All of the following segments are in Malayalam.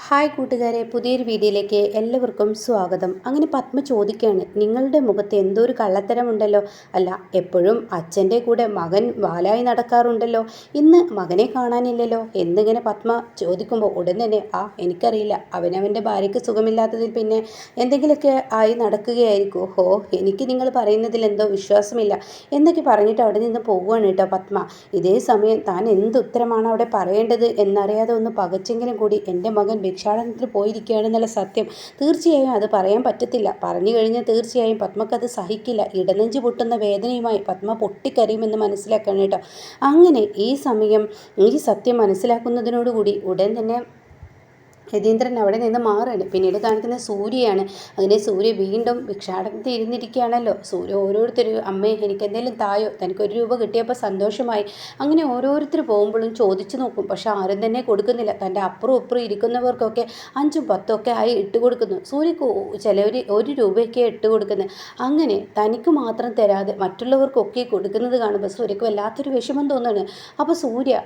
ഹായ് കൂട്ടുകാരെ, പുതിയൊരു വീഡിയോയിലേക്ക് എല്ലാവർക്കും സ്വാഗതം. അങ്ങനെ പത്മ ചോദിക്കുകയാണ്, നിങ്ങളുടെ മുഖത്ത് എന്തോ ഒരു കള്ളത്തരമുണ്ടല്ലോ. അല്ല, എപ്പോഴും അച്ഛൻ്റെ കൂടെ മകൻ വാലായി നടക്കാറുണ്ടല്ലോ, ഇന്ന് മകനെ കാണാനില്ലല്ലോ എന്നിങ്ങനെ പത്മ ചോദിക്കുമ്പോൾ ഉടൻ തന്നെ എനിക്കറിയില്ല, അവനവൻ്റെ ഭാര്യയ്ക്ക് സുഖമില്ലാത്തതിൽ പിന്നെ എന്തെങ്കിലുമൊക്കെ ആയി നടക്കുകയായിരിക്കും. എനിക്ക് നിങ്ങൾ പറയുന്നതിൽ എന്തോ വിശ്വാസമില്ല എന്നൊക്കെ പറഞ്ഞിട്ട് അവിടെ നിന്ന് പോകുകയാണ് കേട്ടോ പത്മ. ഇതേ സമയം താൻ എന്ത് ഉത്തരമാണ് അവിടെ പറയേണ്ടത് എന്നറിയാതെ ഒന്ന് പകച്ചെങ്കിലും കൂടി എൻ്റെ മകൻ ഭിക്ഷാടനത്തിൽ പോയിരിക്കുകയാണെന്നുള്ള സത്യം തീർച്ചയായും അത് പറയാൻ പറ്റത്തില്ല. പറഞ്ഞു കഴിഞ്ഞാൽ തീർച്ചയായും പത്മക്കത് സഹിക്കില്ല. ഇടനെഞ്ച് പൊട്ടുന്ന വേദനയുമായി പത്മ പൊട്ടിക്കരയുമെന്ന് മനസ്സിലാക്കണം കേട്ടോ. അങ്ങനെ ഈ സമയം ഈ സത്യം മനസ്സിലാക്കുന്നതിനോടുകൂടി ഉടൻ തന്നെ യതീന്ദ്രൻ അവിടെ നിന്ന് മാറുകയാണ്. പിന്നീട് കാണിക്കുന്ന സൂര്യയാണ്. അങ്ങനെ സൂര്യ വീണ്ടും ഭിക്ഷാടനത്തിൽ ഇരുന്നിരിക്കുകയാണല്ലോ. സൂര്യ ഓരോരുത്തർ, അമ്മേ എനിക്ക് എന്തെങ്കിലും തായോ, തനിക്ക് 1 രൂപ കിട്ടിയപ്പോൾ സന്തോഷമായി, അങ്ങനെ ഓരോരുത്തർ പോകുമ്പോഴും ചോദിച്ചു നോക്കും. പക്ഷെ ആരും തന്നെ കൊടുക്കുന്നില്ല. തൻ്റെ അപ്പുറം ഇപ്പുറം ഇരിക്കുന്നവർക്കൊക്കെ 5ഉം 10ഉം ഒക്കെ ആയി ഇട്ട് കൊടുക്കുന്നു. സൂര്യക്ക് ചിലവർ 1 രൂപയൊക്കെ ഇട്ട് കൊടുക്കുന്നത്. അങ്ങനെ തനിക്ക് മാത്രം തരാതെ മറ്റുള്ളവർക്കൊക്കെ കൊടുക്കുന്നത് കാണുമ്പോൾ സൂര്യക്ക് വല്ലാത്തൊരു വിഷമം തോന്നുകയാണ്. അപ്പോൾ സൂര്യ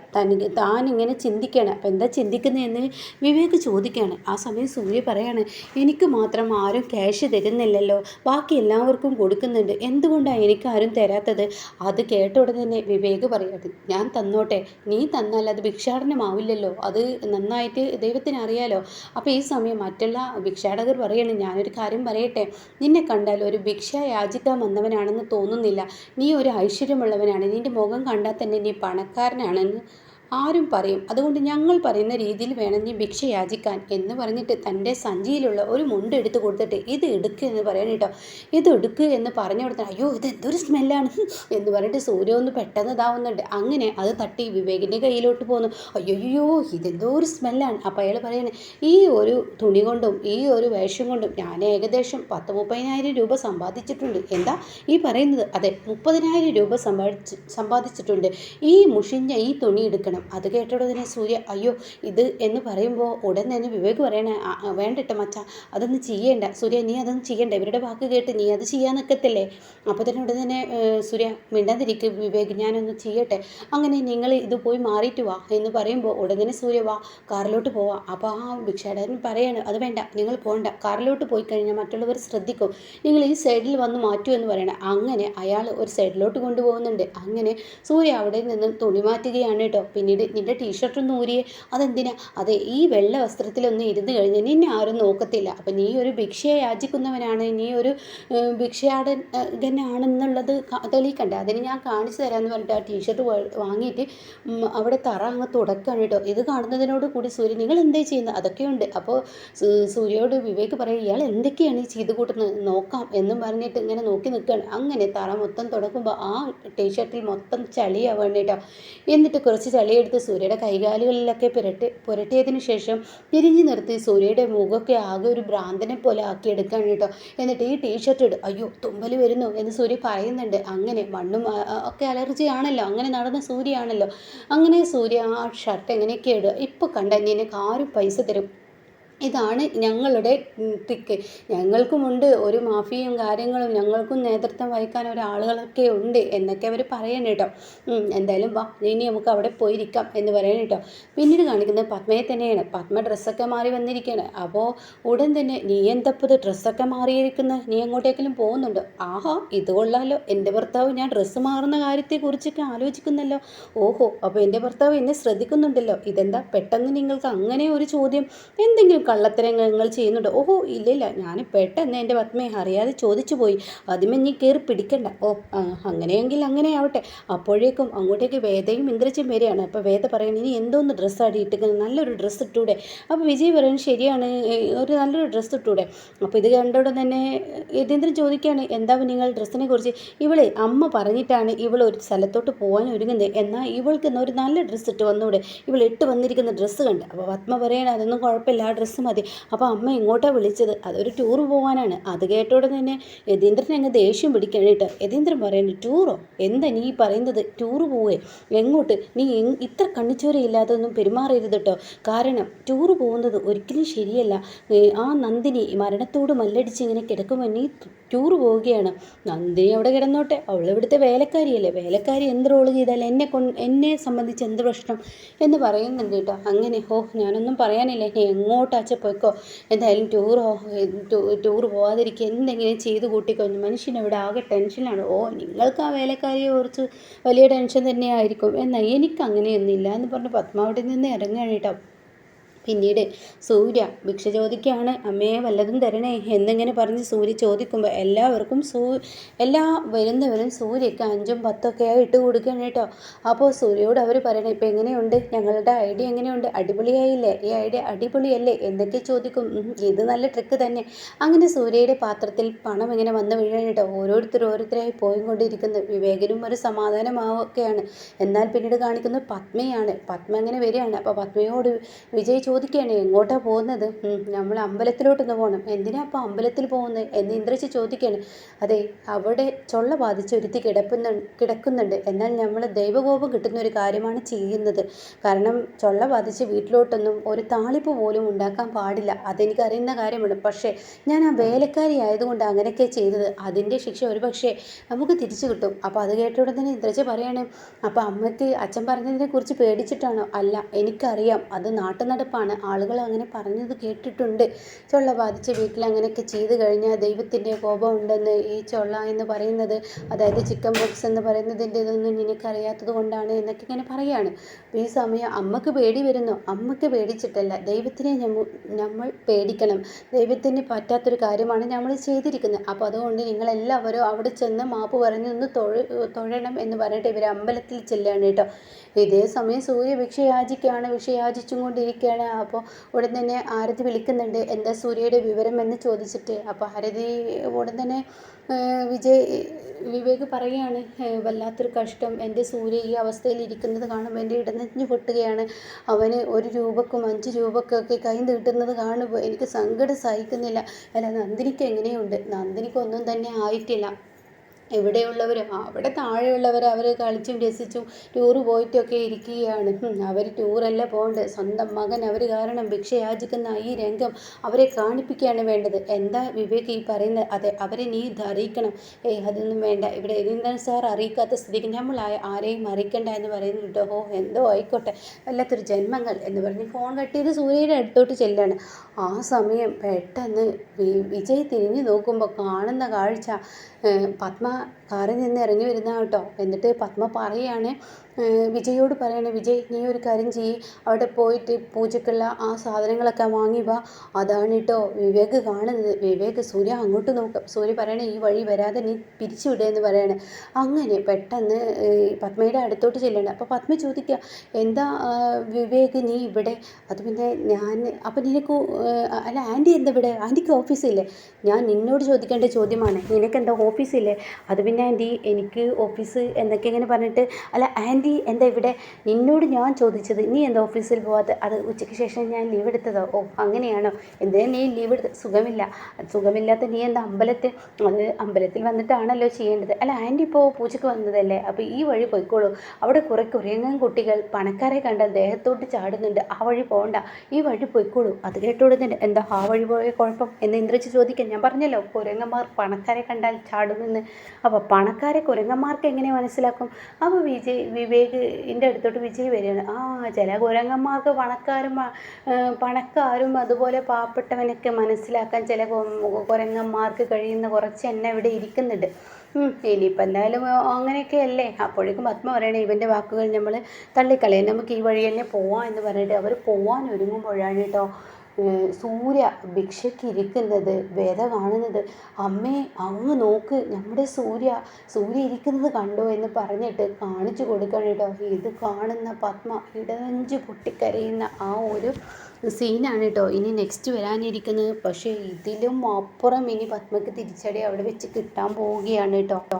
താൻ ഇങ്ങനെ ചിന്തിക്കുകയാണ്. അപ്പോൾ എന്താ ചിന്തിക്കുന്നതെന്ന് വിവേക് ചോദിക്കുകയാണ്. ആ സമയം സൂര്യ പറയാണ്, എനിക്ക് മാത്രം ആരും ക്യാഷ് തരുന്നില്ലല്ലോ, ബാക്കി എല്ലാവർക്കും കൊടുക്കുന്നുണ്ട്, എന്തുകൊണ്ടാണ് എനിക്കാരും തരാത്തത്? അത് കേട്ട ഉടനെ തന്നെ വിവേക് പറയാണ്, ഞാൻ തന്നോട്ടെ, നീ തന്നാൽ അത് ഭിക്ഷാടനമാവില്ലല്ലോ, അത് നന്നായിട്ട് ദൈവത്തിന് അറിയാലോ. അപ്പോൾ ഈ സമയം മറ്റുള്ള ഭിക്ഷാടകർ പറയാണ്, ഞാനൊരു കാര്യം പറയട്ടെ, നിന്നെ കണ്ടാൽ ഒരു ഭിക്ഷ യാചിക്കാൻ വന്നവനാണെന്ന് തോന്നുന്നില്ല, നീ ഒരു ഐശ്വര്യമുള്ളവനാണ്, നിൻ്റെ മുഖം കണ്ടാൽ തന്നെ നീ പണക്കാരനാണെന്ന് ആരും പറയും, അതുകൊണ്ട് ഞങ്ങൾ പറയുന്ന രീതിയിൽ വേണം നീ ഭിക്ഷ യാചിക്കാൻ എന്ന് പറഞ്ഞിട്ട് തൻ്റെ സഞ്ചിയിലുള്ള ഒരു മുണ്ട് എടുത്ത് കൊടുത്തിട്ട് ഇത് എടുക്കുക എന്ന് പറയണം കേട്ടോ. ഇത് എടുക്കുക എന്ന് പറഞ്ഞു കൊടുത്താൽ അയ്യോ ഇത് എന്തൊരു സ്മെല്ലാണ് എന്ന് പറഞ്ഞിട്ട് സൂര്യ ഒന്ന് പെട്ടെന്ന് ഇതാവുന്നുണ്ട്. അങ്ങനെ അത് തട്ടി വിവേകിൻ്റെ കയ്യിലോട്ട് പോകുന്നു. അയ്യോ ഇതെന്തോ ഒരു സ്മെല്ലാണ്. അപ്പോൾ അയാൾ പറയുന്നത്, ഈ ഒരു തുണി കൊണ്ടും ഈ ഒരു വേഷം കൊണ്ടും ഞാൻ ഏകദേശം 10-30,000 രൂപ സമ്പാദിച്ചിട്ടുണ്ട്. എന്താ ഈ പറയുന്നത്? അതെ, 30,000 രൂപ സമ്പാദിച്ചിട്ടുണ്ട്. ഈ മുഷിഞ്ഞ ഈ തുണി എടുക്കണം. അത് കേട്ടോടനെ സൂര്യ അയ്യോ ഇത് എന്ന് പറയുമ്പോൾ ഉടൻ തന്നെ വിവേക് പറയണേ, വേണ്ടട്ടോ മച്ചാ, അതൊന്നും ചെയ്യേണ്ട സൂര്യ, നീ അതൊന്നും ചെയ്യണ്ട, ഇവരുടെ വാക്ക് കേട്ട് നീ അത് ചെയ്യാൻ നിൽക്കത്തില്ലേ. അപ്പോൾ തന്നെ ഉടൻ തന്നെ സൂര്യ മിണ്ടാതിരിക്കും, വിവേക് ഞാനൊന്ന് ചെയ്യട്ടെ, അങ്ങനെ നിങ്ങൾ ഇത് പോയി മാറിയിട്ട് വാ എന്ന് പറയുമ്പോൾ ഉടനെ സൂര്യ വാ കാറിലോട്ട് പോവാം. അപ്പോൾ ആ ഭിക്ഷാടകൻ പറയാണ്, അത് വേണ്ട, നിങ്ങൾ പോകണ്ട, കാറിലോട്ട് പോയി കഴിഞ്ഞാൽ മറ്റുള്ളവർ ശ്രദ്ധിക്കും, നിങ്ങൾ ഈ സൈഡിൽ വന്ന് മാറ്റൂ എന്ന് പറയണം. അങ്ങനെ അയാൾ ഒരു സൈഡിലോട്ട് കൊണ്ടുപോകുന്നുണ്ട്. അങ്ങനെ സൂര്യ അവിടെ നിന്ന് തുണി മാറ്റുകയാണ് കേട്ടോ. പിന്നീട് നിൻ്റെ ടീഷർട്ടൊന്നും ഊരിയേ, അതെന്തിനാ? അതെ, ഈ വെള്ള വസ്ത്രത്തിലൊന്നും ഇരുന്ന് കഴിഞ്ഞാൽ നിന്നെ ആരും നോക്കത്തില്ല, അപ്പം നീ ഒരു ഭിക്ഷയെ യാചിക്കുന്നവനാണ്, നീ ഒരു ഭിക്ഷാടകനാണെന്നുള്ളത് തെളിയിക്കണ്ടേ, അതിന് ഞാൻ കാണിച്ചു തരാമെന്ന് പറഞ്ഞിട്ട് ആ ടീഷർട്ട് വാങ്ങിയിട്ട് അവിടെ തറ അങ്ങ് തുടക്കുകയാണ് കേട്ടോ. ഇത് കാണുന്നതിനോട് കൂടി സൂര്യ നിങ്ങൾ എന്താ ചെയ്യുന്നത്? അതൊക്കെയുണ്ട്. അപ്പോൾ സൂര്യയോട് വിവേക് പറയും, ഇയാൾ എന്തൊക്കെയാണ് ഈ ചെയ്ത് കൂട്ടുന്നത്, നോക്കാം എന്നും പറഞ്ഞിട്ട് ഇങ്ങനെ നോക്കി നിൽക്കുകയാണ്. അങ്ങനെ തറ മൊത്തം തുടക്കുമ്പോൾ ആ ടീഷർട്ടിൽ മൊത്തം ചളിയാവാണ് കേട്ടോ. എന്നിട്ട് കുറച്ച് ചളിയെടുത്ത് സൂര്യയുടെ കൈകാലുകളിലൊക്കെ പുരട്ടിയതിന് ശേഷം തിരിഞ്ഞു നിർത്തി സൂര്യയുടെ മുഖമൊക്കെ ആകെ ഒരു ഭ്രാന്തനെ പോലെ ആക്കിയെടുക്കുകയാണ് കേട്ടോ. എന്നിട്ട് ഈ ടീഷർട്ട് ഇട്, അയ്യോ തുമ്പൽ വരുന്നു എന്ന് സൂര്യ പറയുന്നുണ്ട്. അങ്ങനെ മണ്ണും ഒക്കെ അലർജി ആണല്ലോ, അങ്ങനെ നടന്ന സൂര്യയാണല്ലോ. അങ്ങനെ സൂര്യ ആ ഷർട്ട് എങ്ങനെയൊക്കെ ഇടുക, ഇപ്പോൾ കണ്ട നിനക്ക് ആരും പൈസ തരും, ഇതാണ് ഞങ്ങളുടെ ട്രിക്ക്, ഞങ്ങൾക്കുമുണ്ട് ഒരു മാഫിയയും കാര്യങ്ങളും, ഞങ്ങൾക്കും നേതൃത്വം വഹിക്കാൻ ഒരാളുകളൊക്കെ ഉണ്ട് എന്നൊക്കെ അവർ പറയണം കേട്ടോ. എന്തായാലും വാ, ഇനി നമുക്ക് അവിടെ പോയിരിക്കാം എന്ന് പറയണം കേട്ടോ. പിന്നീട് കാണിക്കുന്നത് പത്മയെ തന്നെയാണ്. പത്മ ഡ്രസ്സൊക്കെ മാറി വന്നിരിക്കുകയാണ്. അപ്പോൾ ഉടൻ തന്നെ നീ എന്തപ്പത് ഡ്രസ്സൊക്കെ മാറിയിരിക്കുന്നത്, നീ എങ്ങോട്ടേക്കെങ്കിലും പോകുന്നുണ്ടോ? ആഹാ ഇത് കൊള്ളാമല്ലോ, എൻ്റെ ഭർത്താവ് ഞാൻ ഡ്രസ്സ് മാറുന്ന കാര്യത്തെക്കുറിച്ചൊക്കെ ആലോചിക്കുന്നല്ലോ. ഓഹോ, അപ്പോൾ എൻ്റെ ഭർത്താവ് എന്നെ ശ്രദ്ധിക്കുന്നുണ്ടല്ലോ. ഇതെന്താ പെട്ടെന്ന് നിങ്ങൾക്ക് അങ്ങനെ ഒരു ചോദ്യം, എന്തെങ്കിലും കള്ളത്തരങ്ങൾ ചെയ്യുന്നുണ്ടോ? ഓഹോ ഇല്ലില്ല, ഞാൻ പെട്ടെന്ന് എൻ്റെ പത്മയെ അറിയാതെ ചോദിച്ചു പോയി, ആദ്യമേ നീ കയറി പിടിക്കണ്ട. അങ്ങനെയെങ്കിൽ അങ്ങനെ ആവട്ടെ. അപ്പോഴേക്കും അങ്ങോട്ടേക്ക് വേദയും ഇന്ദ്രജയും വരികയാണ്. അപ്പോൾ വേദ പറയുന്നത്, ഇനി എന്തോന്ന് ഡ്രസ്സാണ് ഇട്ടിക്കുന്നത്, നല്ലൊരു ഡ്രസ്സ് ഇട്ടൂടെ? അപ്പോൾ വിജയ് പറയുന്നത്, ശരിയാണ്, ഒരു നല്ലൊരു ഡ്രസ്സ് ഇട്ടൂടെ? അപ്പോൾ ഇത് കണ്ടോടെ തന്നെ യതീന്ദ്രൻ ചോദിക്കുകയാണ്, എന്താ നിങ്ങൾ ഡ്രസ്സിനെ കുറിച്ച്? ഇവളെ അമ്മ പറഞ്ഞിട്ടാണ് ഇവൾ ഒരു സ്ഥലത്തോട്ട് പോകാൻ ഒരുങ്ങുന്നത്, എന്നാൽ ഇവൾക്ക് ഒരു നല്ല ഡ്രസ്സ് ഇട്ട് വന്നൂടെ? ഇവൾ ഇട്ട് വന്നിരിക്കുന്ന ഡ്രസ്സ് കണ്ട്. അപ്പോൾ പത്മ പറയണേ, അതൊന്നും കുഴപ്പമില്ല, ആ ഡ്രസ്സ് മതി. അപ്പോൾ അമ്മ ഇങ്ങോട്ടാണ് വിളിച്ചത്, അതൊരു ടൂർ പോകാനാണ്. അത് കേട്ടോടെ തന്നെ യതീന്ദ്രൻ അങ്ങ് ദേഷ്യം പിടിക്കണം കേട്ടോ. യതീന്ദ്രൻ പറയുന്നത്, ടൂറോ? എന്താ നീ പറയുന്നത്? ടൂറ് പോവേ? എങ്ങോട്ട്? നീ ഇത്ര കണ്ണിച്ചോരയില്ലാതൊന്നും പെരുമാറരുത് കേട്ടോ. കാരണം ടൂറ് പോകുന്നത് ഒരിക്കലും ശരിയല്ല. ആ നന്ദിനി മരണത്തോട് മല്ലടിച്ച് ഇങ്ങനെ കിടക്കുമ്പോൾ നീ ടൂർ പോവുകയാണ്. നന്ദിനി അവിടെ കിടന്നോട്ടെ, അവൾ ഇവിടുത്തെ വേലക്കാരിയല്ലേ, വേലക്കാരി എന്ത് റോള് ചെയ്താൽ എന്നെ സംബന്ധിച്ച് എന്ത് പ്രശ്നം എന്ന് പറയുന്നുണ്ട് കേട്ടോ. അങ്ങനെ ഞാനൊന്നും പറയാനില്ല, നീ എങ്ങോട്ടാ അച്ഛൻ പോയിക്കോ, എന്തായാലും ടൂർ പോവാതിരിക്കുക, എന്തെങ്കിലും ചെയ്ത് കൂട്ടിക്കോ. മനുഷ്യൻ ഇവിടെ ആകെ ടെൻഷനാണ്. നിങ്ങൾക്ക് ആ വേലക്കാരിയെ കുറിച്ച് വലിയ ടെൻഷൻ തന്നെയായിരിക്കും, എന്നാൽ എനിക്ക് അങ്ങനെയൊന്നുമില്ല എന്ന് പറഞ്ഞ് പത്മ അവിടെ നിന്ന് ഇറങ്ങുകയാണ് കേട്ടോ. പിന്നീട് സൂര്യ ഭിക്ഷ ചോദിക്കുകയാണ്. അമ്മയെ വല്ലതും തരണേ എന്നിങ്ങനെ പറഞ്ഞ് സൂര്യ ചോദിക്കുമ്പോൾ എല്ലാ വരുന്നവരും സൂര്യക്ക് 5ഉം 10ഒക്കെ ഇട്ട് കൊടുക്കുകയാണ് കേട്ടോ. അപ്പോൾ സൂര്യയോട് അവർ പറയണേ, ഇപ്പം എങ്ങനെയുണ്ട്, ഞങ്ങളുടെ ഐഡിയ എങ്ങനെയുണ്ട്, അടിപൊളിയായില്ലേ, ഈ ഐഡിയ അടിപൊളിയല്ലേ എന്നൊക്കെ ചോദിക്കും. ഇത് നല്ല ട്രിക്ക് തന്നെ. അങ്ങനെ സൂര്യയുടെ പാത്രത്തിൽ പണം ഇങ്ങനെ വന്ന് വീഴാൻ കേട്ടോ. ഓരോരുത്തരായി പോയിക്കൊണ്ടിരിക്കുന്നത് വിവേകനും ഒരു സമാധാനമാവുകയാണ്. എന്നാൽ പിന്നീട് കാണിക്കുന്നത് പത്മയാണ്. പത്മ അങ്ങനെ വരികയാണ്. അപ്പോൾ പത്മയോട് വിജയ് ചോദിക്കുകയാണ്, എങ്ങോട്ടാണ് പോകുന്നത്? നമ്മൾ അമ്പലത്തിലോട്ടൊന്ന് പോകണം. എന്തിനാ അപ്പോൾ അമ്പലത്തിൽ പോകുന്നത് എന്ന് ഇന്ദ്രജി ചോദിക്കുകയാണ്. അതെ, അവിടെ ചൊള്ള ബാധിച്ച് ഒരുത്തി കിടക്കുന്നുണ്ട്. എന്നാൽ നമ്മൾ ദൈവകോപം കിട്ടുന്ന ഒരു കാര്യമാണ് ചെയ്യുന്നത്. കാരണം ചൊള്ള ബാധിച്ച് വീട്ടിലോട്ടൊന്നും ഒരു താളിപ്പ് പോലും ഉണ്ടാക്കാൻ പാടില്ല. അതെനിക്കറിയുന്ന കാര്യമാണ്. പക്ഷേ ഞാൻ ആ വേലക്കാരി ആയതുകൊണ്ട് അങ്ങനെയൊക്കെ ചെയ്തത്. അതിൻ്റെ ശിക്ഷ ഒരു പക്ഷേ നമുക്ക് തിരിച്ചു കിട്ടും. അപ്പോൾ അത് കേട്ടോടെ തന്നെ ഇന്ദ്രജി പറയാണ്, അപ്പോൾ അമ്മയ്ക്ക് അച്ഛൻ പറഞ്ഞതിനെ കുറിച്ച് പേടിച്ചിട്ടാണോ? അല്ല, എനിക്കറിയാം, അത് നാട്ടുനടപ്പാണ്. ആളുകൾ അങ്ങനെ പറഞ്ഞത് കേട്ടിട്ടുണ്ട്. ചൊള്ള ബാധിച്ച് വീട്ടിൽ അങ്ങനെയൊക്കെ ചെയ്ത് കഴിഞ്ഞാൽ ദൈവത്തിൻ്റെ കോപം ഉണ്ടെന്ന്. ഈ ചൊള്ള എന്ന് പറയുന്നത്, അതായത് ചിക്കൻ ബോക്സ് എന്ന് പറയുന്നതിൻ്റെ ഇതൊന്നും നിനക്കറിയാത്തത് കൊണ്ടാണ് എന്നൊക്കെ ഇങ്ങനെ പറയുകയാണ്. ഈ സമയം അമ്മക്ക് പേടി വരുന്നു. അമ്മക്ക് പേടിച്ചിട്ടല്ല, ദൈവത്തിനെ നമ്മൾ പേടിക്കണം. ദൈവത്തിന് പറ്റാത്തൊരു കാര്യമാണ് നമ്മൾ ചെയ്തിരിക്കുന്നത്. അപ്പോൾ അതുകൊണ്ട് നിങ്ങളെല്ലാവരും അവിടെ ചെന്ന് മാപ്പ് പറഞ്ഞൊന്ന് തൊഴണം എന്ന് പറഞ്ഞിട്ട് ഇവർ അമ്പലത്തിൽ ചെല്ലുകയാണ് കേട്ടോ. ഇതേ സമയം സൂര്യ ഭിക്ഷ യാചിച്ചും കൊണ്ടിരിക്കുകയാണ്. അപ്പോൾ ഉടൻ തന്നെ ആരതി വിളിക്കുന്നുണ്ട്, എന്താ സൂര്യയുടെ വിവരം എന്ന് ചോദിച്ചിട്ട്. അപ്പോൾ ആരതി ഉടൻ തന്നെ വിവേക് പറയുകയാണ്, വല്ലാത്തൊരു കഷ്ടം, എൻ്റെ സൂര്യ ഈ അവസ്ഥയിൽ ഇരിക്കുന്നത് കാണുമ്പോൾ എൻ്റെ ഇടനെഞ്ഞ് പൊട്ടുകയാണ്. അവന് 1 രൂപക്കും 5 രൂപക്കൊക്കെ കൈ നീട്ടുന്നത് കാണുമ്പോൾ എനിക്ക് സങ്കടം സഹിക്കുന്നില്ല. അല്ല, നന്ദിനിക്ക് എങ്ങനെയുണ്ട്? നന്ദിനിക്കൊന്നും തന്നെ ആയിട്ടില്ല. ഇവിടെയുള്ളവർ, അവിടെ താഴെയുള്ളവർ, അവർ കളിച്ചും രസിച്ചും ടൂറ് പോയിട്ടൊക്കെ ഇരിക്കുകയാണ്. അവർ ടൂറല്ല പോകേണ്ടത്, സ്വന്തം മകൻ അവർ കാരണം ഭിക്ഷ യാചിക്കുന്ന ഈ രംഗം അവരെ കാണിപ്പിക്കുകയാണ് വേണ്ടത്. എന്താ വിവേക് ഈ പറയുന്നത്? അതെ, അവരെ നീ ഇത് അറിയിക്കണം. അതൊന്നും വേണ്ട, ഇവിടെ രവീന്ദ്രൻ സാർ അറിയിക്കാത്ത സ്ഥിതിക്ക് നമ്മൾ ആരെയും അറിയിക്കണ്ട എന്ന് പറയുന്നു കേട്ടോ. എന്തോ ആയിക്കോട്ടെ, വല്ലാത്തൊരു ജന്മങ്ങൾ എന്ന് പറഞ്ഞ് ഫോൺ കട്ട് ചെയ്ത് സൂര്യയുടെ അടുത്തോട്ട് ചെല്ലാണ്. ആ സമയം പെട്ടെന്ന് വിജയ് തിരിഞ്ഞു നോക്കുമ്പോൾ കാണുന്ന കാഴ്ച പത്മ കാറിൽ നിന്ന് ഇറങ്ങി വരുന്ന കേട്ടോ. എന്നിട്ട് പത്മ പറയുകയാണ്, വിജയോട് പറയണേ, വിജയ് നീ ഒരു കാര്യം ചെയ്യ്, അവിടെ പോയിട്ട് പൂജക്കുള്ള ആ സാധനങ്ങളൊക്കെ വാങ്ങി വാ. അതാണ് കേട്ടോ വിവേക് കാണുന്നത്. വിവേക് സൂര്യ അങ്ങോട്ട് നോക്കാം. സൂര്യ പറയണേ, ഈ വഴി വരാതെ നീ പിരിച്ചു വിടുകയെന്ന് പറയണേ. അങ്ങനെ പെട്ടെന്ന് പത്മയുടെ അടുത്തോട്ട് ചെല്ലണം. അപ്പോൾ പത്മ ചോദിക്കുക, എന്താ വിവേക് നീ ഇവിടെ? അത് പിന്നെ ഞാൻ, അപ്പം നിനക്ക് അല്ല ആൻറ്റി എന്താ ഇവിടെ? ആൻറ്റിക്ക് ഓഫീസില്ലേ? ഞാൻ നിന്നോട് ചോദിക്കേണ്ട ചോദ്യമാണ്, നിനക്കെന്താ ഓഫീസില്ലേ? അത് പിന്നെ ആൻറ്റി എനിക്ക് ഓഫീസ് എന്നൊക്കെ ഇങ്ങനെ പറഞ്ഞിട്ട്, അല്ല ആൻറ്റി എന്താ ഇവിടെ? നിന്നോട് ഞാൻ ചോദിച്ചത്, നീ എന്താ ഓഫീസിൽ പോകാതെ? അത് ഉച്ചയ്ക്ക് ശേഷം ഞാൻ ലീവ് എടുത്തതോ? അങ്ങനെയാണോ? എന്തിനാ നീ ലീവ് എടുത്ത്? സുഖമില്ലാത്ത നീ എന്താ അത് അമ്പലത്തിൽ വന്നിട്ടാണല്ലോ ചെയ്യേണ്ടത്. അല്ല ആൻറ്റി ഇപ്പോൾ പൂജയ്ക്ക് വന്നതല്ലേ, അപ്പോൾ ഈ വഴി പോയിക്കോളൂ. അവിടെ കുറേയധികം കുട്ടികൾ പണക്കാരെ കണ്ടാൽ ദേഹത്തോട്ട് ചാടുന്നുണ്ട്, ആ വഴി പോകണ്ട, ഈ വഴി പോയിക്കോളൂ. അത് കേട്ടോടുന്നുണ്ട്. എന്താ ആ വഴി പോയ കുഴപ്പം എന്ന് ഇന്ദ്രജി ചോദിക്കാൻ. ഞാൻ പറഞ്ഞല്ലോ, കുരങ്ങന്മാർ പണക്കാരെ കണ്ടാൽ ചാടുമെന്ന്. അപ്പോൾ പണക്കാരെ കുരങ്ങന്മാർക്ക് എങ്ങനെ മനസ്സിലാക്കും? അപ്പോൾ വിവേകിൻ്റെ അടുത്തോട്ട് വിജയ് വരികയാണ്. ചില കുരങ്ങന്മാർക്ക് പണക്കാരും അതുപോലെ പാവപ്പെട്ടവനൊക്കെ മനസ്സിലാക്കാൻ ചില കുരങ്ങന്മാർക്ക് കഴിയുന്ന കുറച്ച് എന്നെ ഇവിടെ ഇരിക്കുന്നുണ്ട്. ഇനിയിപ്പോൾ എന്തായാലും അങ്ങനെയൊക്കെ അല്ലേ. അപ്പോഴേക്കും പത്മ പറയണേ, ഇവൻ്റെ വാക്കുകൾ നമ്മൾ തള്ളിക്കളയാം, നമുക്ക് ഈ വഴി തന്നെ പോവാം എന്ന് പറഞ്ഞിട്ട് അവർ പോവാൻ ഒരുങ്ങുമ്പോഴാണ് കേട്ടോ സൂര്യ ഭിക്ഷയ്ക്കിരിക്കുന്നത്, വേദ കാണുന്നത്. അമ്മേ അങ്ങ് നോക്ക്, നമ്മുടെ സൂര്യ ഇരിക്കുന്നത് കണ്ടോ എന്ന് പറഞ്ഞിട്ട് കാണിച്ചു കൊടുക്കണം കേട്ടോ. ഇത് കാണുന്ന പത്മ ഇടനെഞ്ച് പൊട്ടിക്കരയുന്ന ആ ഒരു സീനാണ് കേട്ടോ ഇനി നെക്സ്റ്റ് വരാനിരിക്കുന്നത്. പക്ഷേ ഇതിലും അപ്പുറം ഇനി പത്മയ്ക്ക് തിരിച്ചടി അവിടെ വെച്ച് കിട്ടാൻ പോവുകയാണ് കേട്ടോ.